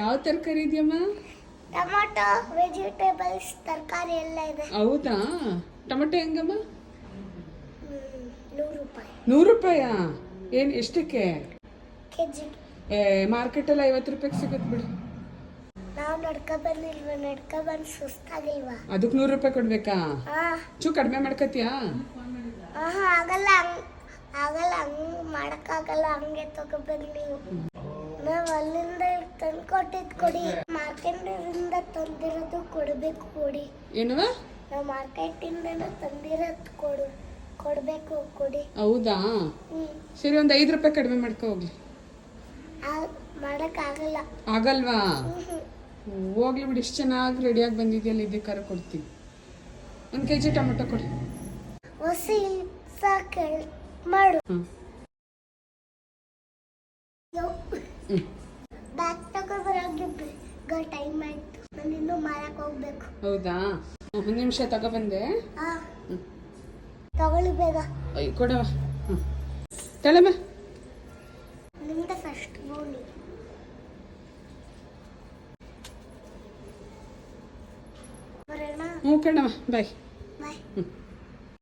ಯಾವ ತರಕಾರಿ ಇದೆಯಮ್ಮ? Tomato, vegetables, ತರಕಾರಿ ಎಲ್ಲ ಇದೆ. ಹೌದಾ? ಟೊಮೆಟೊ ಹೆಂಗಮ್ಮ? 100 ರೂಪಾಯಿ 100 ರೂಪಾಯಾ? ಏನು ಎಷ್ಟಕ್ಕೆ? ಕೆಜಿ. ಮಾರ್ಕೆಟಲ್ಲಿ 50 ರೂಪಾಯಿಗೆ ಸಿಗುತ್ತೆ ಬಿಡು. ನಾವು ನಡ್ಕ ಬಂದು ಸುಸ್ತಾಗಿಲ್ವಾ? ಅದಕ್ಕೆ 100 ರೂಪಾಯಿ ಕೊಡ್ಬೇಕಾ? ಚೂ ಕಡಿಮೆ ಮಾಡ್ಕತ್ತೀಯಾ? ಆಗಲ್ಲ ಹಂಗೆ ಮಾಡೋಕ್ಕಾಗಲ್ಲ. ಹಂಗೆ ತಗೋಬೇಕು ನೀವು. ನಾವು ಅಲ್ಲಿಂದ ತಂದ್ಕೊಟ್ಟಿದ್ದು ಕೊಡಿ. ಮಾರ್ಕೆಟಿಂದ ತಂದಿರೋದು ಕೊಡಬೇಕು ಕೊಡಿ. ಏನವ? ನಾವು ಮಾರ್ಕೆಟಿಂದ ತಂದಿರೋದು ಕೊಡಬೇಕು ಕೊಡಿ. ಹೌದಾ? ಸರಿ, ಒಂದು 5 ರೂಪಾಯಿ ಕಡಿಮೆ ಮಾಡ್ಕೊ ಹೋಗ್ಲಿ. ಮಾಡೋಕ್ಕಾಗಲ್ಲ. ಆಗಲ್ವಾ? ಹೋಗ್ಲಿ ಬಿಡಿ, ಇಷ್ಟು ಚೆನ್ನಾಗಿ ರೆಡಿಯಾಗಿ ಬಂದಿದೆಯಲ್ಲ, ಇದಕ್ಕಾರ ಕೊಡ್ತೀನಿ. 1 kg ಟೊಮೆಟೊ ಕೊಡಿ. ಹೊಸಿ ಮಾಡು. ಬ್ಯಾಗ್ ತಗೊಬರೋಗಿ ಟೈಮ್ ಆಯ್ತು. ನಾನು ಇನ್ನೂ ಮಾರಕ್ಕೆ ಹೋಗ್ಬೇಕು. ಹೌದಾ? 1 ನಿಮಿಷ ತಗೊಬಂದೆ. ತಗೊಳ್ಳಿ ಬೇಗ. ಕೊಡವ. ತಳಮ್ಮ. ನಿಮ್ದ ಫಸ್ಟ್ ಬೋಣಿ. ಹ್ಞೂ ಕಣವ, ಬಾಯ್.